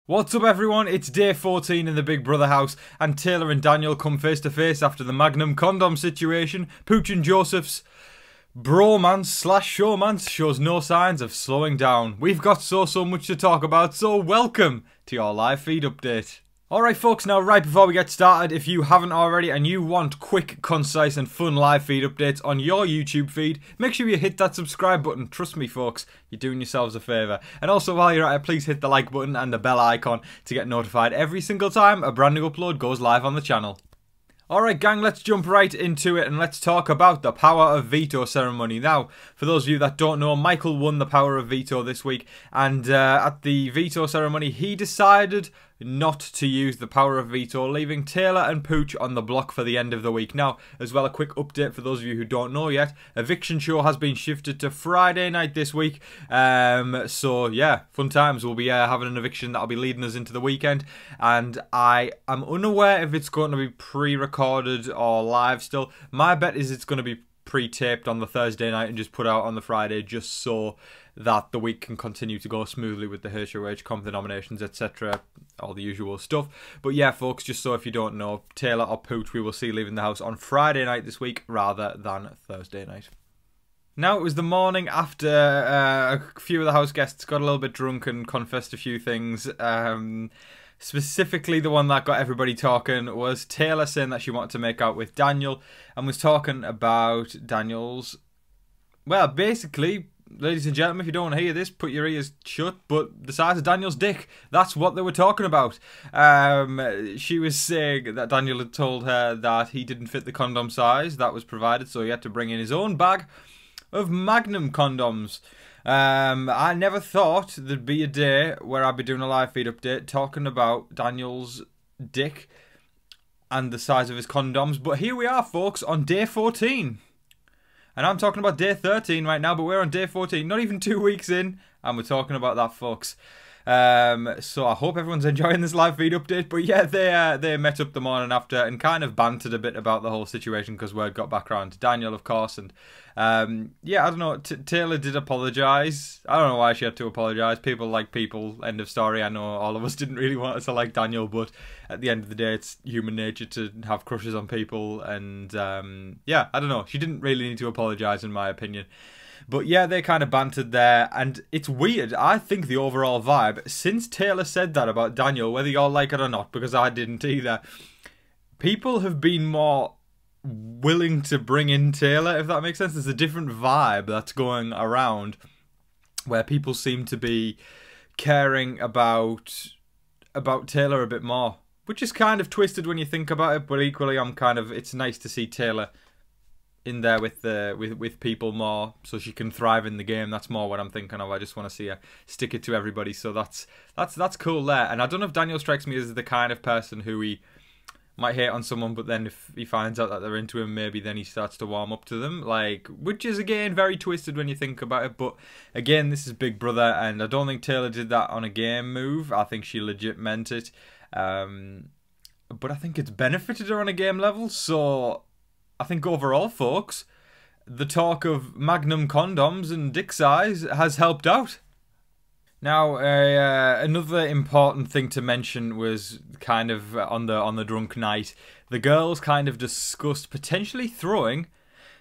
What's up everyone, it's day 14 in the Big Brother house and Taylor and Daniel come face to face after the Magnum condom situation. Pooch and Joseph's bromance slash showmance shows no signs of slowing down. We've got so much to talk about, so welcome to your live feed update. Alright folks, now right before we get started, if you haven't already and you want quick, concise and fun live feed updates on your YouTube feed, make sure you hit that subscribe button. Trust me folks, you're doing yourselves a favour. And also while you're at it, please hit the like button and the bell icon to get notified every single time a brand new upload goes live on the channel. Alright gang, let's jump right into it and let's talk about the Power of Veto ceremony. Now, for those of you that don't know, Michael won the Power of Veto this week, and at the veto ceremony he decided not to use the Power of Veto, leaving Taylor and Pooch on the block for the end of the week. Now, as well, a quick update for those of you who don't know yet, Eviction Show has been shifted to Friday night this week, so yeah, fun times. We'll be having an eviction that'll be leading us into the weekend, and I am unaware if it's going to be pre-recorded or live still. My bet is it's going to be pre-taped on the Thursday night and just put out on the Friday, just so that the week can continue to go smoothly with the HOH comp, the nominations, etc., all the usual stuff. But yeah folks, just so if you don't know, Taylor or Pooch we will see leaving the house on Friday night this week rather than Thursday night. Now, it was the morning after a few of the house guests got a little bit drunk and confessed a few things. Specifically, the one that got everybody talking was Taylor saying that she wanted to make out with Daniel and was talking about Daniel's, well, basically, ladies and gentlemen, if you don't hear this, put your ears shut, but the size of Daniel's dick, that's what they were talking about. She was saying that Daniel had told her that he didn't fit the condom size that was provided, so he had to bring in his own bag of Magnum condoms. I never thought there'd be a day where I'd be doing a live feed update talking about Daniel's dick and the size of his condoms, but here we are folks on day 14. And I'm talking about day 13 right now, but we're on day 14, not even 2 weeks in, and we're talking about that folks. So I hope everyone's enjoying this live feed update. But yeah, they met up the morning after and kind of bantered a bit about the whole situation because word got back around to Daniel, of course. And yeah, I don't know, Taylor did apologise. I don't know why she had to apologise. People like people, end of story. I know all of us didn't really want us to like Daniel, but at the end of the day, it's human nature to have crushes on people. And yeah, I don't know, she didn't really need to apologise in my opinion. But yeah, they kind of bantered there, and it's weird. I think the overall vibe, since Taylor said that about Daniel, whether y'all like it or not, because I didn't either, people have been more willing to bring in Taylor, if that makes sense. There's a different vibe that's going around where people seem to be caring about Taylor a bit more, which is kind of twisted when you think about it, but equally it's nice to see Taylor in there with people more, so she can thrive in the game. That's more what I'm thinking of. I just want to see her stick it to everybody, so that's cool there. And I don't know if Daniel strikes me as the kind of person who he might hate on someone, but then if he finds out that they're into him, maybe then he starts to warm up to them, like, which is again very twisted when you think about it. But again, this is Big Brother, and I don't think Taylor did that on a game move. I think she legit meant it, but I think it's benefited her on a game level. So I think overall, folks, the talk of Magnum condoms and dick size has helped out. Now, another important thing to mention was kind of on the drunk night, the girls kind of discussed potentially throwing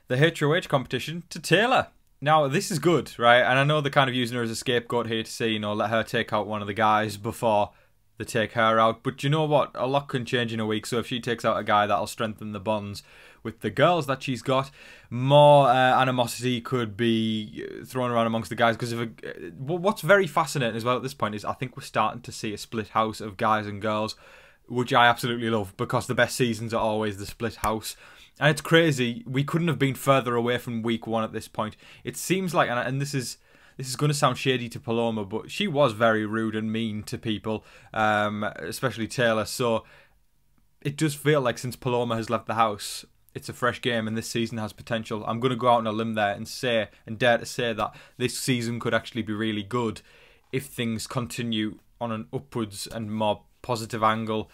the HOH competition to Taylor. Now, this is good, right? And I know they're kind of using her as a scapegoat here to say, you know, let her take out one of the guys before they take her out. But you know what? A lot can change in a week. So if she takes out a guy, that'll strengthen the bonds with the girls that she's got. More animosity could be thrown around amongst the guys. Because what's very fascinating as well at this point is I think we're starting to see a split house of guys and girls, which I absolutely love, because the best seasons are always the split house. And it's crazy. We couldn't have been further away from week 1 at this point. It seems like, and this is going to sound shady to Paloma, but she was very rude and mean to people, especially Taylor. So it does feel like since Paloma has left the house, it's a fresh game and this season has potential. I'm going to go out on a limb there and dare to say that this season could actually be really good if things continue on an upwards and more positive angle.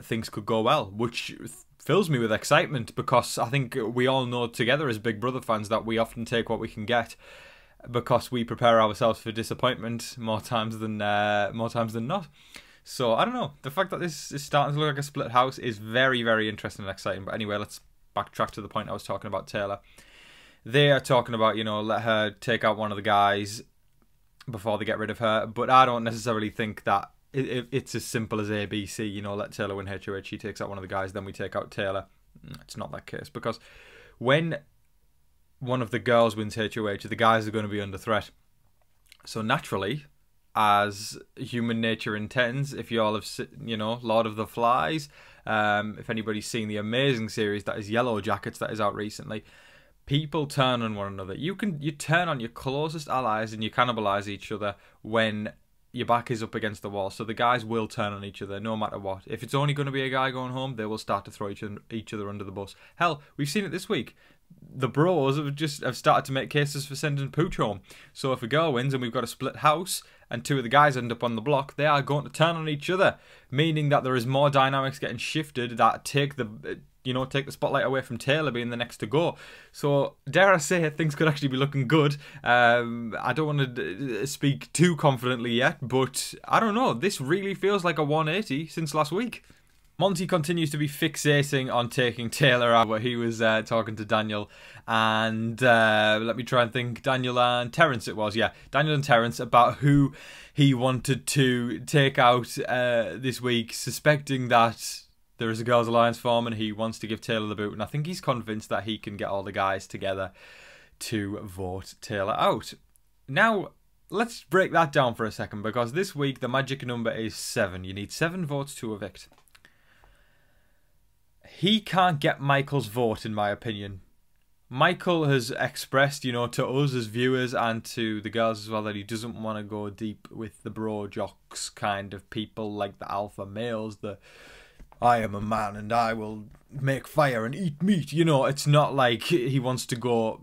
Things could go well, which fills me with excitement, because I think we all know together as Big Brother fans that we often take what we can get. because we prepare ourselves for disappointment more times than not. So I don't know. The fact that this is starting to look like a split house is very, very interesting and exciting. But anyway, let's backtrack to the point I was talking about Taylor. They are talking about, let her take out one of the guys before they get rid of her. But I don't necessarily think that it's as simple as ABC. Let Taylor win HOH. She takes out one of the guys, then we take out Taylor. It's not that case, because when one of the girls wins HOH, the guys are going to be under threat. So naturally, as human nature intends, if you all have, Lord of the Flies, if anybody's seen the amazing series that is Yellow Jackets that is out recently, people turn on one another. You turn on your closest allies and you cannibalize each other when your back is up against the wall. So the guys will turn on each other no matter what. If it's only going to be a guy going home, they will start to throw each other under the bus. Hell, we've seen it this week. The bros have started to make cases for sending Pooch home. So if a girl wins and we've got a split house and two of the guys end up on the block, they are going to turn on each other, meaning that there is more dynamics getting shifted that take the spotlight away from Taylor being the next to go. So dare I say it, things could actually be looking good. I don't want to speak too confidently yet, but I don't know. This really feels like a 180 since last week. Monty continues to be fixating on taking Taylor out, where he was talking to Daniel and let me try and think. Daniel and Terence it was, yeah. Daniel and Terence about who he wanted to take out this week, suspecting that there is a Girls' Alliance form and he wants to give Taylor the boot. And I think he's convinced that he can get all the guys together to vote Taylor out. Now, let's break that down for a second, because this week the magic number is 7. You need 7 votes to evict. He can't get Michael's vote, in my opinion. Michael has expressed, to us as viewers and to the girls as well, that he doesn't want to go deep with the bro jocks kind of people, like the alpha males, the I am a man and I will make fire and eat meat. It's not like he wants to go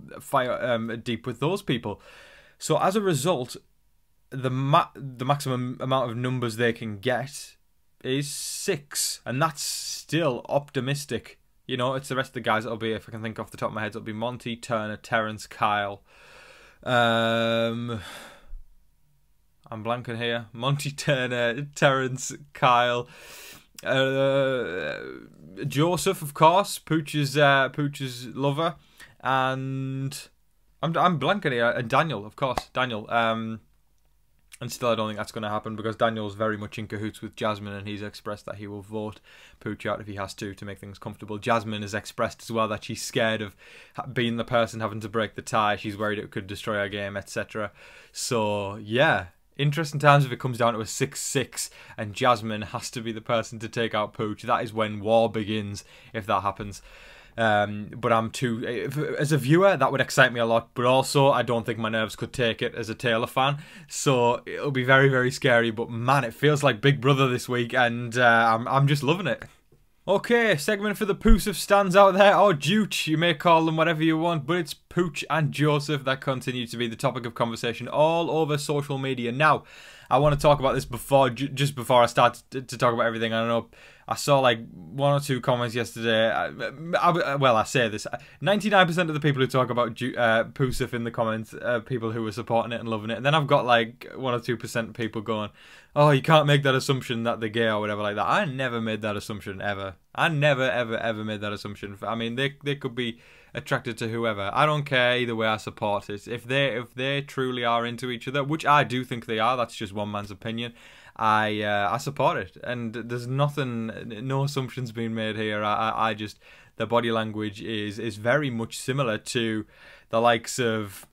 deep with those people. So as a result, the maximum amount of numbers they can get is 6, and that's still optimistic. It's the rest of the guys. It'll be, if I can think off the top of my head, it'll be Monty, Turner, Terence, Kyle. I'm blanking here. Monty, Turner, Terence, Kyle, Joseph, of course, Pooch's lover, and I'm blanking here. And Daniel, of course, Daniel. And still, I don't think that's going to happen, because Daniel's very much in cahoots with Jasmine, and he's expressed that he will vote Pooch out if he has to make things comfortable. Jasmine has expressed as well that she's scared of being the person having to break the tie. She's worried it could destroy her game, etc. So, yeah, interesting times if it comes down to a 6-6 and Jasmine has to be the person to take out Pooch. That is when war begins, if that happens. But as a viewer, that would excite me a lot, but also I don't think my nerves could take it as a Taylor fan, so it'll be very, very scary. But man, it feels like Big Brother this week, and I'm just loving it. Okay, segment for the Poosef stands out there, or Jooch, you may call them whatever you want, but it's Pooch and Joseph that continue to be the topic of conversation all over social media. Now, I want to talk about this just before I start to talk about everything. I don't know, I saw like 1 or 2 comments yesterday. I say this, 99% of the people who talk about Poosef in the comments are people who are supporting it and loving it. And then I've got like 1 or 2% people going, oh, you can't make that assumption that they're gay or whatever like that. I never made that assumption, ever. I never, ever, ever made that assumption. I mean, they could be attracted to whoever. I don't care either way. I support it. If they truly are into each other, which I do think they are, that's just one man's opinion, I support it. And there's no assumptions being made here. I just, the body language is very much similar to the likes of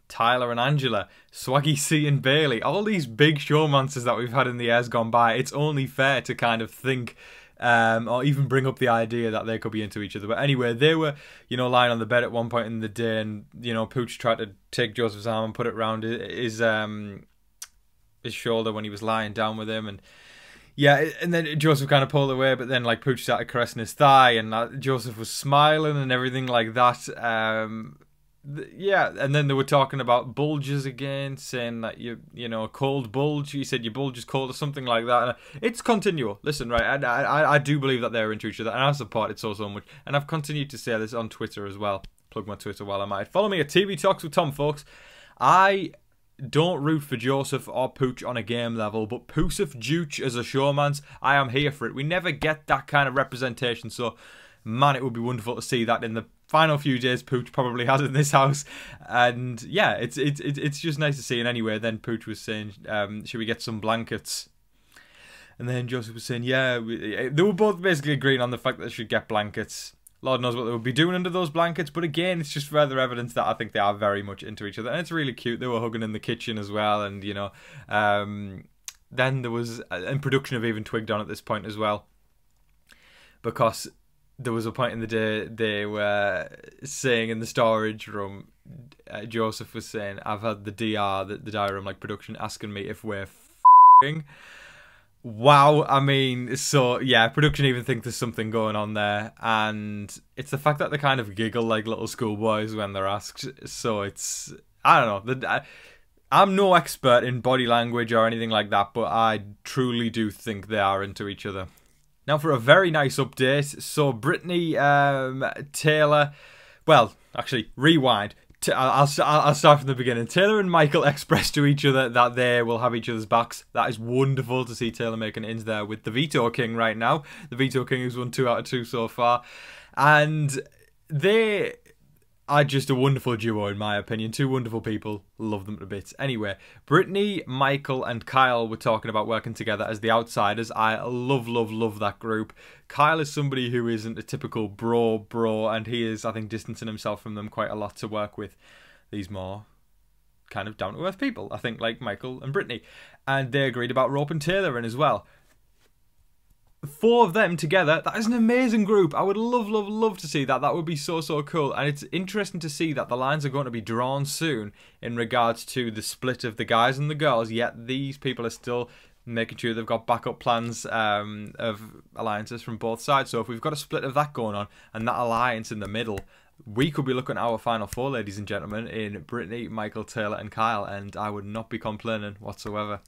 Tyler and Angela, Swaggy C and Bailey, all these big showmances that we've had in the years gone by. It's only fair to kind of think or even bring up the idea that they could be into each other. But anyway, they were, lying on the bed at one point in the day, and, Pooch tried to take Joseph's arm and put it around his shoulder when he was lying down with him, and yeah, and then Joseph kind of pulled away, but then like Pooch started caressing his thigh, and Joseph was smiling and everything like that. Yeah, and then they were talking about bulges again, saying that a cold bulge. He said your bulge is cold or something like that. And it's continual. Listen, right? I do believe that they're into each other, and I support it so much. And I've continued to say this on Twitter as well. plug my Twitter while I'm at it. Follow me at TV Talks with Tom, folks. I don't root for Joseph or Pooch on a game level, but Joseph as a showmance, I am here for it. We never get that kind of representation, so man, it would be wonderful to see that in the final few days Pooch probably has in this house. And yeah, it's just nice to see. And anyway, then Pooch was saying, should we get some blankets? And then Joseph was saying, yeah, they were both basically agreeing on the fact that they should get blankets. Lord knows what they would be doing under those blankets, but again, it's just further evidence that I think they are very much into each other, and it's really cute. They were hugging in the kitchen as well, and you know, then there was, and production have even twigged on at this point as well, because there was a point in the day they were saying in the storage room, Joseph was saying, I've had the the diary room, like production, asking me if we're f***ing. Wow, I mean, so yeah, production even think there's something going on there, and it's the fact that they kind of giggle like little schoolboys when they're asked. So it's, I don't know, I'm no expert in body language or anything like that, but I truly do think they are into each other. Now for a very nice update, so Brittany, Taylor, well, actually, rewind. I'll start from the beginning. Taylor and Michael expressed to each other that they will have each other's backs. That is wonderful to see Taylor making ins there with the Veto King right now. The Veto King has won 2 out of 2 so far. And they are just a wonderful duo in my opinion. 2 wonderful people. Love them to bits. Anyway, Brittany, Michael and Kyle were talking about working together as the outsiders. I love that group. Kyle is somebody who isn't a typical bro, and he is, I think, distancing himself from them quite a lot to work with these more kind of down-to-earth people, I think, like Michael and Brittany. And they agreed about roping Taylor in as well. 4 of them together, that is an amazing group. I would love to see that. That would be so cool. And it's interesting to see that the lines are going to be drawn soon in regards to the split of the guys and the girls, yet these people are still making sure they've got backup plans of alliances from both sides. So if we've got a split of that going on and that alliance in the middle, we could be looking at our final 4, ladies and gentlemen, in Brittany, Michael, Taylor and Kyle, and I would not be complaining whatsoever.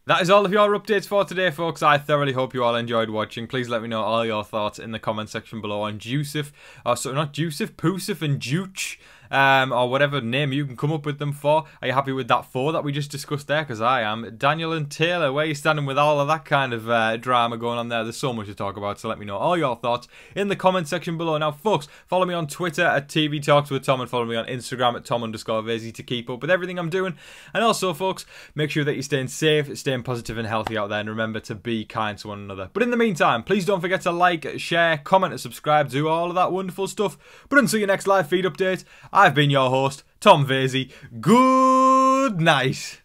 That is all of your updates for today, folks. I thoroughly hope you all enjoyed watching. Please let me know all your thoughts in the comment section below on Joseph, or so not Joseph, Pooseph and Jooch, or whatever name you can come up with them for. Are you happy with that 4 that we just discussed there? Because I am. Daniel and Taylor, where are you standing with all of that kind of drama going on there? There's so much to talk about, so let me know all your thoughts in the comment section below. Now, folks, follow me on Twitter at TV Talks with Tom, and follow me on Instagram at Tom_Vasey to keep up with everything I'm doing. And also, folks, make sure that you're staying safe, staying positive and healthy out there, and remember to be kind to one another. But in the meantime, please don't forget to like, share, comment and subscribe, do all of that wonderful stuff. But until your next live feed update, I've been your host, Tom Vasey. Good night.